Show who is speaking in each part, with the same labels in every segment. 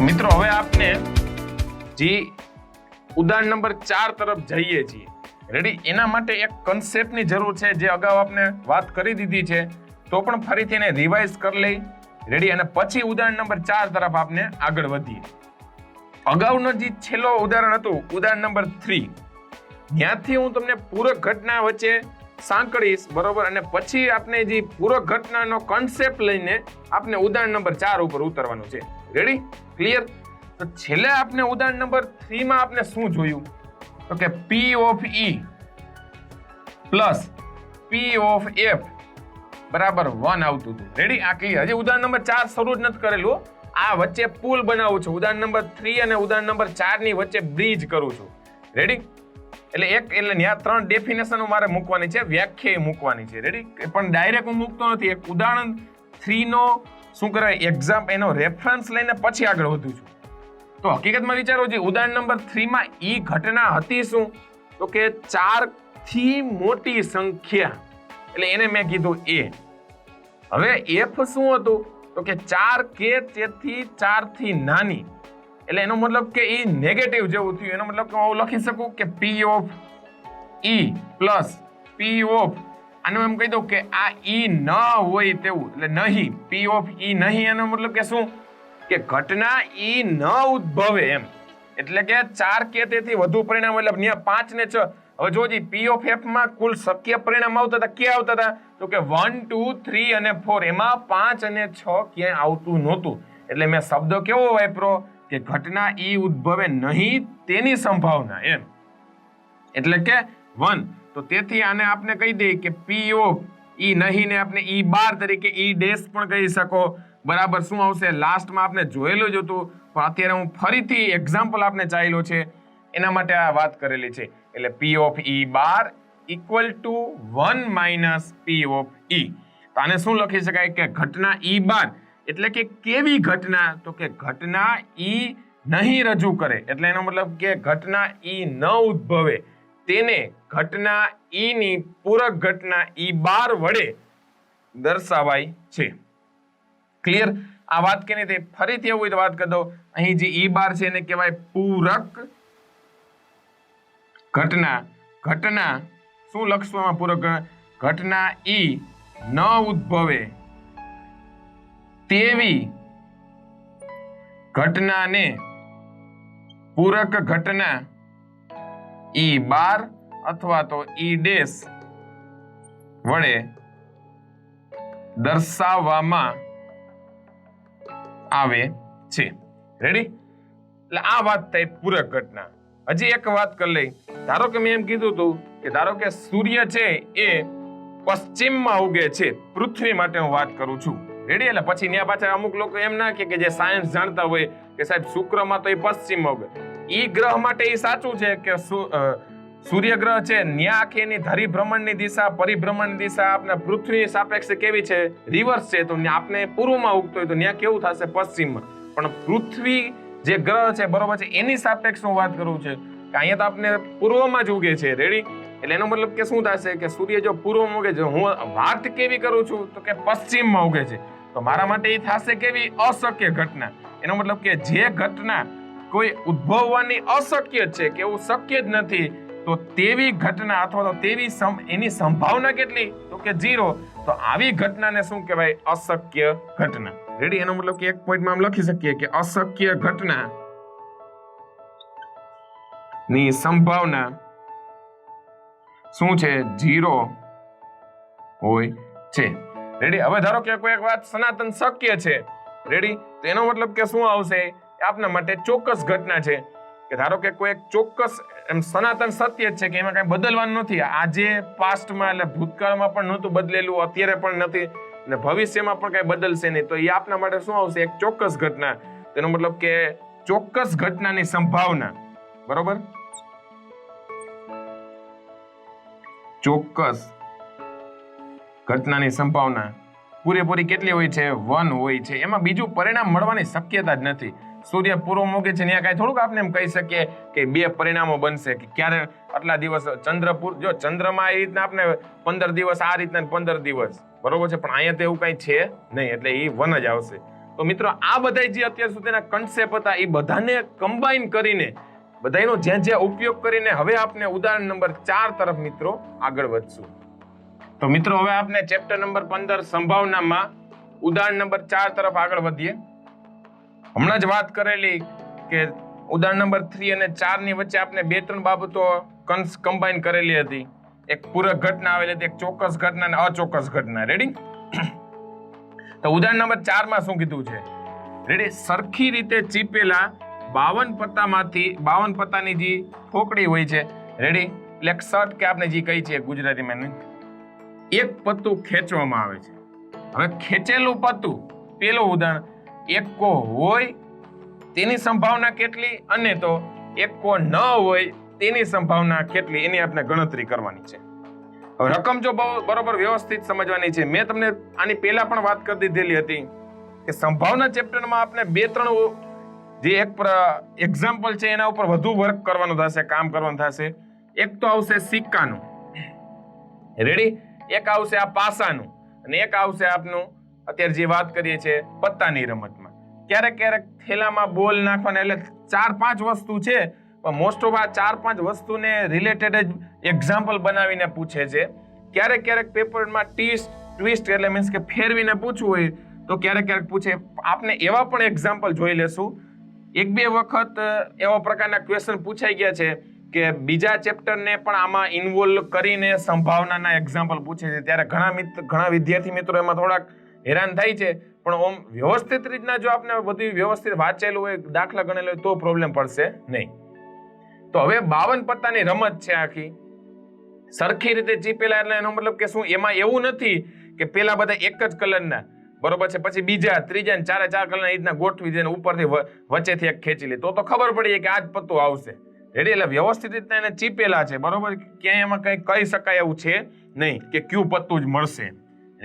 Speaker 1: મિત્રો હવે આપને જે ઉદાહરણ નંબર 4 તરફ જઈએ છીએ, રેડી? એના માટે એક કન્સેપ્ટની જરૂર છે જે અગાઉ આપણે વાત કરી દીધી છે, તો પણ ફરીથી એને રિવાઇઝ કરી લઈ, રેડી? અને પછી ઉદાહરણ નંબર 4 તરફ આપણે આગળ વધીએ. અગાઉનો જે છેલ્લો ઉદાહરણ હતું, ઉદાહરણ નંબર 3, ત્યાંથી હું તમને પૂરક ઘટના વચ્ચે સાંકળીશ, બરોબર? અને પછી આપણે જે પૂરક ઘટનાનો કન્સેપ્ટ લઈને આપણે ઉદાહરણ નંબર 4 ઉપર ઉતરવાનું છે. રેડી? ક્લિયર? તો છેલ્લે આપણે ઉદાહરણ નંબર 3 માં આપણે શું જોયું? તો કે P of E plus P of F બરાબર 1 આવતું હતું. રેડી? આ ક્લિયર? હજી ઉદાહરણ નંબર 4 શરૂ જ નથી કરેલું. આ વચ્ચે પુલ બનાવું છું. ઉદાહરણ નંબર 3 અને ઉદાહરણ નંબર 4 ની વચ્ચે બ્રિજ કરું છું. રેડી? એટલે ત્યાં 3 ડેફિનેશનો મારે મૂકવાની છે, વ્યાખ્યા મૂકવાની છે. રેડી? પણ ડાયરેક્ટ હું મૂકતો નથી. એક ઉદાહરણ 3 નો શું કરાય એક્ઝામ્પલ, એનો રેફરન્સ લઈને પછી આગળ વધું છું. તો હકીકતમાં વિચારો, જે ઉદાહરણ નંબર 3 માં ઈ ઘટના હતી શું? તો કે 4 થી મોટી સંખ્યા, એટલે એને મેં કીધું A. હવે F શું હતું? તો કે 4 કે તેથી 4 થી નાની, એટલે એનો મતલબ કે ઈ નેગેટિવ જેવું થયું. એનો મતલબ કે હું લખી શકું કે P of E plus P of, આનું એમ કહી દઉં કે આ ઈ ન હોય તેવું, એટલે નહીં, P of E નહીં. એનો મતલબ કે શું? કે ઘટના ઈ ન ઉદ્ભવે એમ. એટલે કે 4 કે તેથી વધુ પરિણામ, એટલે ત્યાં 5 ને 6. હવે જોજી, P of F માં કુલ શક્ય પરિણામ આવતા હતા, ક્યાં આવતા હતા? તો કે 1 2 3 અને 4. એમાં 5 અને 6 ક્યાંય આવતું નહોતું. એટલે મેં શબ્દ કેવો વાપરો? કે ઘટના ઈ ઉદ્ભવે નહીં તેની સંભાવના એમ, એટલે કે 1. તો તેથી આને આપણે કહી દઈએ કે P of E નહીં ને આપણે E બાર તરીકે E ડેશ પણ કહી શકો. બરાબર? શું આવશે? લાસ્ટમાં આપણે જોયેલું જ હતું, પણ અત્યારે હું ફરીથી એક્ઝામ્પલ આપણે ચાલ્યો છે, એના માટે આ વાત કરેલી છે. એટલે P of E bar equal to 1 minus P of E. તો આને શું લખી શકાય? કે ઘટના E બાર એટલે કે કેવી ઘટના? તો કે ઘટના ઈ નહીં રજૂ કરે, એટલે એનો મતલબ કે ઘટના ઈ ન ઉદ્ભવે, તેને ઘટના ઈ ની પૂરક ઘટના ઈ બાર વડે દર્શાવાય છે. ક્લિયર? આ વાત કેની તે ફરીથી એવું હોય તો વાત કરી દઉં. અહીં જે ઈ બાર છે એને કહેવાય પૂરક ઘટના. ઘટના શું લખશું આમાં? પૂરક ઘટના ઈ ન ઉદ્ભવે તેવી ઘટનાને પૂરક ઘટના ઈ બાર અથવા તો ઈ ડેશ વડે દર્શાવવામાં આવે છે. રેડી? એટલે આ વાત થઈ પૂરક ઘટના. હજી એક વાત કરી લઈ. ધારો કે મેં એમ કીધું હતું કે ધારો કે સૂર્ય છે એ પશ્ચિમમાં ઉગે છે, પૃથ્વી માટે હું વાત કરું છું. રેડી? એટલે પછી ત્યાં પાછા અમુક લોકો એમ ના કે જે સાયન્સ જાણતા હોય કે સાહેબ શુક્રમાં તો એ પશ્ચિમમાં ઉગે. ઈ ગ્રહ માટે એ સાચું છે કે સૂર્ય ગ્રહ છે ન્યા આખી એની ધરી ભ્રમણની દિશા, પરિભ્રમણની દિશા આપણા પૃથ્વી સાપેક્ષે કેવી છે? રિવર્સ છે. તો આપણે પૂર્વમાં ઉગતો હોય તો ન્યા કેવું થશે? પશ્ચિમમાં. પણ પૃથ્વી જે ગ્રહ છે, બરોબર છે, એની સાપેક્ષ હું વાત કરું છું કે અહીંયા તો આપણે પૂર્વમાં જ ઉગે છે. રેડી? એટલે એનો મતલબ કે શું થશે? કે સૂર્ય જો પૂર્વમાં ઉગે છે, હું વાત કેવી કરું છું? તો કે પશ્ચિમમાં ઉગે છે. તો મારા માટે એ થશે કેવી? અશક્ય ઘટના. એનો મતલબ કે જે ઘટના કોઈ ઉદ્ભવવાની અશક્ય છે, કે એવું શક્ય જ નથી, તો તેવી ઘટના અથવા તો તેવી એની સંભાવના કેટલી? તો કે 0. તો આવી ઘટનાને શું કહેવાય? અશક્ય ઘટના. રેડી? એનો મતલબ કે એક પોઈન્ટમાં આમ લખી શકીએ કે અશક્ય ઘટના ની સંભાવના શું છે? 0 હોય છે. રેડી? હવે ધારો કે કોઈ એક વાત સનાતન શક્ય છે. રેડી? તો એનો મતલબ કે શું આવશે? આપના માટે ચોક્કસ ઘટના છે. કે ધારો કે કોઈ એક ચોક્કસ એમ સનાતન સત્ય છે કે એમાં કઈ બદલવાનું નથી. આજે પાસ્ટમાં એટલે ભૂતકાળમાં પણ નહોતું બદલેલું, અત્યારે પણ નથી, અને ભવિષ્યમાં પણ કઈ બદલશે નહીં. તો એ આપના માટે શું આવશે? એક ચોક્કસ ઘટના. તેનો મતલબ કે ચોક્કસ ઘટનાની સંભાવના, બરોબર? ચોક્કસ ઘટનાની સંભાવના પૂરેપૂરી કેટલી હોય છે? 1 હોય છે. એમાં બીજું પરિણામ મળવાની શક્યતા જ નથી. સૂર્ય પૂર્વ મૂકે છે ત્યાં કઈ થોડુંક આપણે એમ કહી શકીએ કે 2 પરિણામો બનશે, કે ક્યારે આટલા દિવસ ચંદ્રપુર, જો ચંદ્રમાં એ રીતના આપણે 15 દિવસ આ રીતના 15 દિવસ, બરોબર છે, પણ અહીંયા તો એવું કઈ છે નહીં, એટલે એ 1 જ આવશે. તો મિત્રો આ બધા જે અત્યાર સુધીના કન્સેપ્ટ હતા એ બધાને કમ્બાઈન કરીને બધાનો જ્યાં જ્યાં ઉપયોગ કરીને હવે આપણે ઉદાહરણ નંબર 4 તરફ મિત્રો આગળ વધશું. તો મિત્રો હવે આપણે ચેપ્ટર નંબર 15 સંભાવનામાં ઉદાહરણ નંબર 4 તરફ આગળ વધીએ. હમણાં જ વાત કરેલી કે ઉદાહરણ નંબર 3 અને 4 ની વચ્ચે આપણે 2-3 બાબતો કમ્બાઈન કરેલી હતી. એક પૂરક ઘટના આવેલી હતી, એક ચોક્કસ ઘટના અને અચોક્કસ ઘટના. રેડી? તો ઉદાહરણ નંબર 4 માં શું કીધું છે? રેડી? સરખી રીતે ચીપેલા 52 પત્તાની જે ઠોકડી હોય છે, રેડી, એટલે શર્ટ કે આપણે જે કહી છે ગુજરાતીમાં, એક પત્તું ખેંચવામાં આવે છે. હવે ખેંચેલું પત્તું, પેલું ઉદાહરણ, એકો હોય તેની સંભાવના કેટલી અને તો એકો ન હોય તેની સંભાવના કેટલી, એની આપણે ગણતરી કરવાની છે. હવે રકમ જો બરોબર વ્યવસ્થિત સમજવાની છે. મેં તમને આની પહેલા પણ વાત કરી દીધેલી હતી કે સંભાવના ચેપ્ટરમાં આપણે 2-3 જે એક એક્ઝામ્પલ છે એના ઉપર વધુ વર્ક કરવાનું થશે, કામ કરવાનું થશે. એક તો આવશે સિક્કાનું, રેડી, એક આવશે આ પાસાનું અને એક આવશે આપનું અત્યારે જે વાત કરીએ છીએ પત્તાની રમતમાં. ક્યારેક થેલામાં બોલ નાખવાના, એટલે 4-5 વસ્તુ છે પણ મોસ્ટ ઓફ આ 4-5 વસ્તુને રિલેટેડ જ એક્ઝામ્પલ બનાવીને પૂછે છે. ક્યારેક પેપરમાં ટ્વિસ્ટ એટલે મીન્સ કે ફેરવીને પૂછવું હોય તો ક્યારેક પૂછે. આપણે એવા પણ એક્ઝામ્પલ જોઈ લેશું. 1-2 વખત એવા પ્રકારના ક્વેશ્ચન પૂછાઈ ગયા છે કે બીજા ચેપ્ટરને પણ આમાં ઇન્વોલ્વ કરીને સંભાવનાના એક્ઝામ્પલ પૂછે છે. ત્યારે ઘણા વિદ્યાર્થી મિત્રો એમાં થોડાક હેરાન થાય છે, પણ ઓમ વ્યવસ્થિત રીતના જો આપણે બધું વ્યવસ્થિત વાંચેલું હોય, દાખલા ગણેલો હોય તો પ્રોબ્લેમ પડશે નહીં. તો હવે 52 પત્તાની રમત છે આખી. સરખી રીતે ચીપેલા એટલે એનો મતલબ કે શું? એમાં એવું નથી કે પેલા બધા એક જ કલરના, બરોબર છે, પછી બીજા, ત્રીજા ને 4 કલરના રીતના ગોઠવી દે, ઉપરથી વચ્ચેથી એક ખેંચી લે તો ખબર પડી કે આ જ પત્તું આવશે. રેડી? એટલે વ્યવસ્થિત રીતના એને ચીપેલા છે, બરોબર. ક્યાંય એમાં કઈ કહી શકાય એવું છે નહીં કે ક્યુ પત્તું જ મળશે.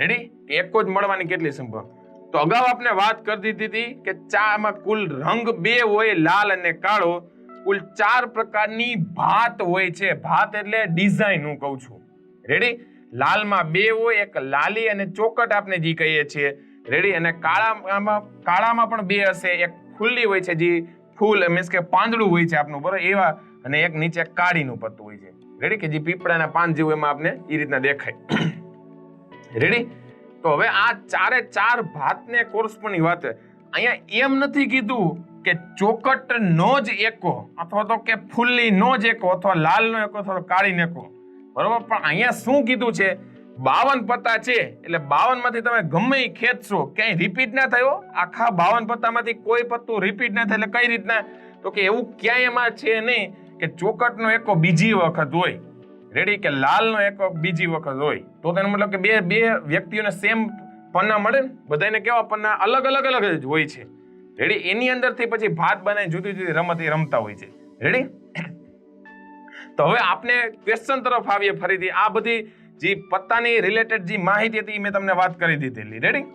Speaker 1: રેડી? એકો જ મળવાની કેટલી સંભાવના? તો અગાઉ આપણે વાત કરી દીધી હતી કે ચામાં કુલ રંગ 2 હોય, લાલ અને કાળો. કુલ 4 પ્રકારની ભાત હોય છે. ભાત એટલે ડિઝાઇન હું કહું છું. રેડી? લાલમાં 2 હોય, એક લાલી અને ચોકટ આપણે જે કહીએ છીએ. રેડી? અને કાળામાં પણ 2 હશે. એક ખુલ્લી હોય છે જે ફૂલ મીન્સ કે પાંદડું હોય છે આપનું, બરોબર, એવા, અને એક નીચે કાળીનું પત્તું હોય છે. રેડી? કે જે પીપળાના પાન જેવું એમાં આપણે એ રીતના દેખાય. રેડી? તો હવે આ 4 ભાતને કોરસ્પોન્ડિંગ વાત. અહીંયા એમ નથી કીધું કે ચોકટ નો જ એકો અથવા તો કે ફૂલ્લી નો જ એકો અથવા લાલ નો એકો અથવા કાળી નો એકો, બરોબર. પણ અહીંયા શું કીધું છે? 52 પત્તા છે એટલે 52 માંથી તમે ગમે એ ખેંચશો, ક્યાંય રિપીટ ના થયો. આખા 52 પત્તામાંથી કોઈ પત્તું રિપીટ ના થાય. એટલે કઈ રીતના? તો કે એવું ક્યાંય એમાં છે નહીં કે ચોકટનો એકો બીજી વખત હોય, રેડી, કે લાલનો એકો બીજી વખત હોય. તો તેનો મતલબ કે બે વ્યક્તિઓને સેમ પન્ના મળે ને, બધાને કેવા પન્ના અલગ જ હોય છે. રેડી? એની અંદરથી પછી ભાત બનાવી જુદી રમત રમતા હોય છે. રેડી? તો હવે આપણે ક્વેશ્ચન તરફ આવીએ ફરીથી. આ બધી જે પત્તાની રિલેટેડ જે માહિતી હતી મેં તમને વાત કરી દીધેલી. રેડી?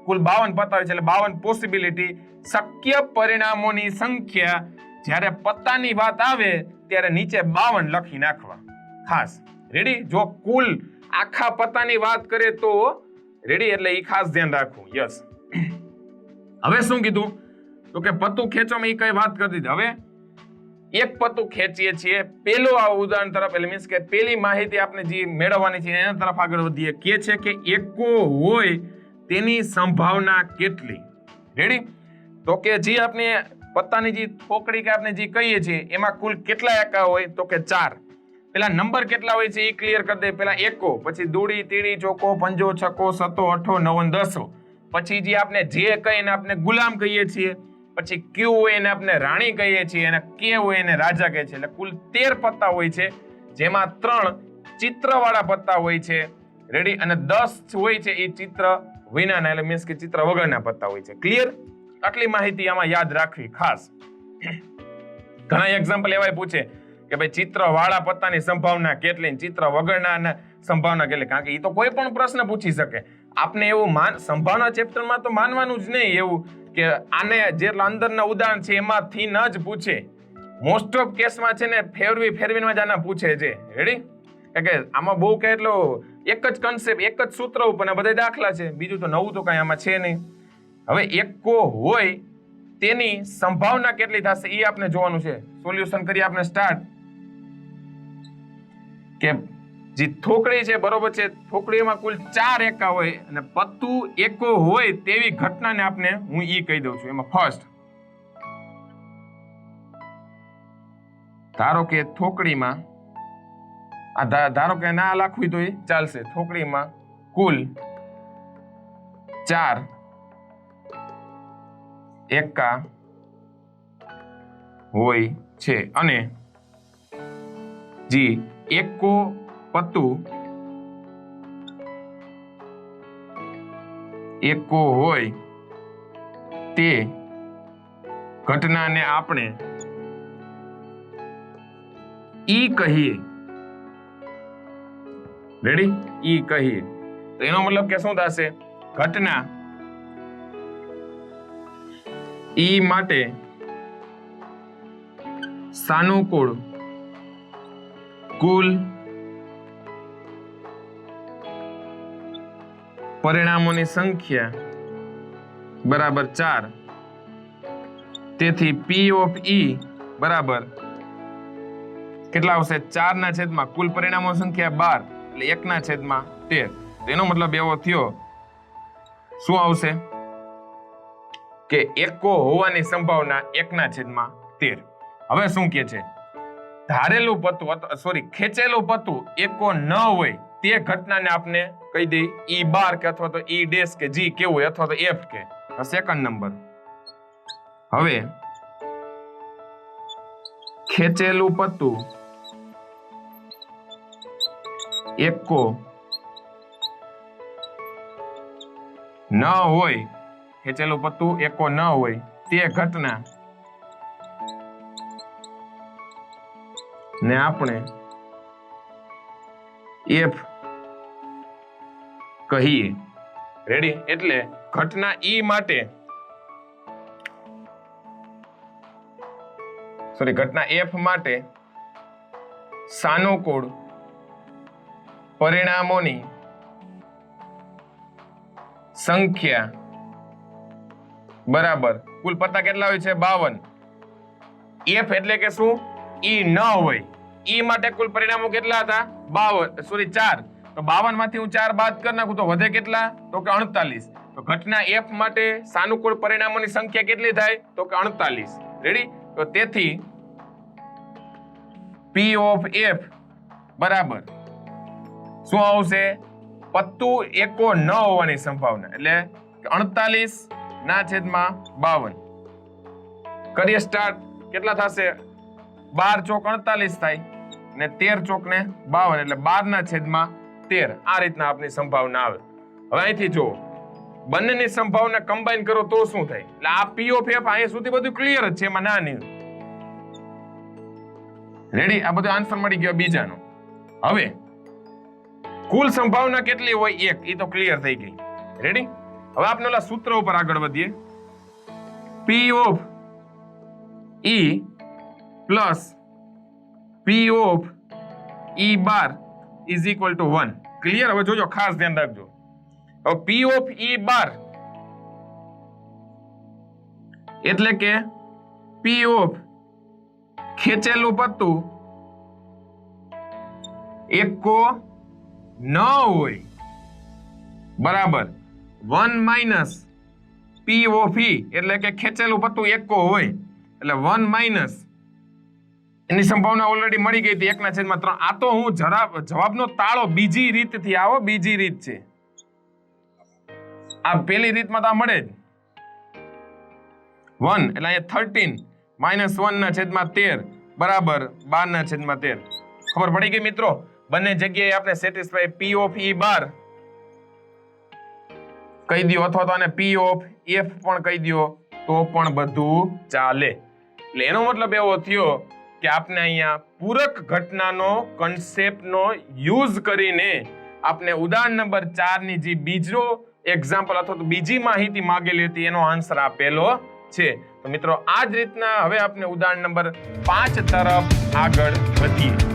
Speaker 1: કુલ 52 પત્તા હોય છે એટલે 52 પોસિબિલિટી, શક્ય પરિણામોની સંખ્યા. જ્યારે પત્તાની વાત આવે ત્યારે નીચે 52 લખી નાખવા ખાસ. રેડી? જો કુલ આખા પત્તાની વાત કરે તો રેડી, એટલે એ ખાસ ધ્યાન રાખવું. યસ. હવે શું કીધું? તો કે પત્તું ખેંચવામાં એ કઈ વાત કરી દીધી. હવે એક પત્તું ખેંચીએ છીએ. પેલું આ ઉદાહરણ તરફ, એટલે મીન્સ કે પેલી માહિતી આપણે જે મેળવવાની છે એના તરફ આગળ વધીએ. કે છે કે એકો હોય તેની સંભાવના કેટલી? રેડી? તો કે જે આપણે પત્તાની જે ઠોકડી કે આપણે જે કહીએ છીએ એમાં કુલ કેટલા એકા હોય? તો કે 4. પેલા નંબર કેટલા હોય છે એ ક્લિયર કરી દે. પેલા એકો, પછી દૂડી, તીડી, ચોકો, પંજો, છક્કો, સત્તો, અઠો, નવો, દસો. પછી જે આપણે જે કહીને આપણે ગુલામ કહીએ છીએ. પછી ક્યુ હોય એને આપણે રાણી કહીએ છીએ અને કે હોય એને રાજા કહે છે. એટલે કુલ 13 પત્તા હોય છે, જેમાં 3 ચિત્રવાળા પત્તા હોય છે. રેડી? અને 10 હોય છે એ ચિત્ર વિનાના, એટલે મીન્સ કે ચિત્ર વગરના પત્તા હોય છે. ક્લિયર? આટલી માહિતી આમાં યાદ રાખવી ખાસ. ઘણા એક્ઝામ્પલ એવા પૂછે કે ભાઈ ચિત્ર વાળા પત્તાની સંભાવના કેટલી, ચિત્ર વગરના સંભાવના કેટલી. કારણ કે એ તો કોઈ પણ પ્રશ્ન પૂછી શકે. આપને એવું સંભાવના ચેપ્ટરમાં તો માનવાનું જ નહીં એવું કે આને જેટલા અંદરના ઉદાહરણ છે એમાંથી ન જ પૂછે. મોસ્ટ ઓફ કેસમાં છે ને ફેરવીને જ આના પૂછે છે. રેડી? કે આમાં બહુ કે એટલો એક જ કન્સેપ્ટ, એક જ સૂત્ર ઉપર બધા દાખલા છે, બીજું તો નવું તો કઈ આમાં છે નહીં. હવે એકો હોય તેની સંભાવના કેટલી થશે એ આપણે જોવાનું છે. સોલ્યુશન કરીએ આપણે સ્ટાર્ટ. કે જે થોકડી છે બરોબર છે, થોકડીમાં કુલ 4 એકા હોય અને પત્તું એકો હોય તેવી ઘટનાને આપણે હું ઈ કહી દઉં છું. એમાં ફર્સ્ટ ધારો કે થોકડીમાં ધારો કે ના લખવી તો ચાલશે. થોકડીમાં કુલ 4 એકા હોય છે અને જે એકો પત્તું એકો હોય તે ઘટનાને આપણે ઈ કહીએ. રેડી? ઈ કહીએ તો એનો મતલબ કે શું થશે? ઘટના ઈ માટે સાનુકૂળ કુલ પરિણામોની સંખ્યા બરાબર 4. તેથી P ઓફ E બરાબર કેટલા આવશે? 4/, કુલ પરિણામોની સંખ્યા 12 એટલે 1/13. એનો મતલબ એવો થયો શું આવશે કે એકો હોવાની સંભાવના 1/13. હવે શું કે છે? ધારેલું પત્તું ખેંચેલું પત્તું એકો ન હોય તે ઘટનાને આપણે કહી દઈ E બાર કે અથવા તો E ડેશ કે G કેવું હોય અથવા તો F કે સેકન્ડ નંબર. હવે ખેંચેલું પત્તું એકો ન હોય, ખેંચેલું પત્તું એકો ન હોય તે ઘટના ને આપણે F કહીએ. રેડી? એટલે ઘટના E માટે ઘટના F માટે સાનુકૂળ પરિણામોની સંખ્યા બરાબર કુલ પત્તા કેટલા હોય છે? 52. F એટલે કે શું? E ન હોય. E માટે કુલ પરિણામો કેટલા હતા? 4. તો 52 માંથી હું 4 બાદ કરી નાખું તો વધે કેટલા? તો કે 48. તો ઘટના F માટે સાનુકૂળ પરિણામોની સંખ્યા કેટલી થાય? તો કે 48. રેડી? તો તેથી P ઓફ F બરાબર શું આવશે? પત્તું એકો ન હોવાની સંભાવના એટલે 48/52. કરીએ સ્ટાર્ટ. કેટલા થશે? 12 ચોક 48 થાય ને 13 ચોક ને 52 એટલે 12/13. આ રીતના આપની સંભાવના આવે. હવે અહીંથી જો બંનેની સંભાવના કમ્બાઈન કરો તો શું થાય? એટલે આ P ઓફ F અહીંયા સુધી બધું ક્લિયર જ છે, એમાં ના નહીં. રેડી? આ બધો આન્સર મળી ગયો બીજાનો. હવે કુલ સંભાવના કેટલી હોય? 1. એ તો ક્લિયર થઈ ગઈ. રેડી? હવે આપણે ઓલા સૂત્ર ઉપર આગળ વધીએ. P of E plus P of E bar is equal to 1. Clear? હવે જોજો, ખાસ ધ્યાન રાખજો. હવે P ઓફ E બાર એટલે કે P ઓફ ખેંચેલું પત્તું એકો ન હોય બરાબર 1 - P ઓફ E એટલે કે ખેંચેલું પત્તું એકો હોય એટલે 1 - એની સંભાવના ઓલરેડી મળી ગઈ હતી 1/3. આ તો હું જવાબનો તાળો બીજી રીતથી આવો. બીજી રીત છે આ. પેલી રીતમાં તો આ મળે જ 1 એટલે અહીંયા 13 - 1/13 બરાબર 12/13. ખબર પડી ગઈ મિત્રો? બંને જગ્યાએ આપણે સેટિસ્ફાય P ઓફ E બાર કહી દો અથવા તો આને P ઓફ F પણ કહી દો તો પણ બધું ચાલે. એટલે એનો મતલબ એવો થયો કે આપણે અહીંયા પૂરક ઘટનાનો કન્સેપ્ટનો યુઝ કરીને આપણે ઉદાહરણ નંબર 4 ની જે બીજો એક્ઝામ્પલ અથવા તો બીજી માહિતી માંગેલી હતી એનો આન્સર આપેલો છે. તો મિત્રો આ જ રીતના હવે આપણે ઉદાહરણ નંબર 5 તરફ આગળ વધીએ.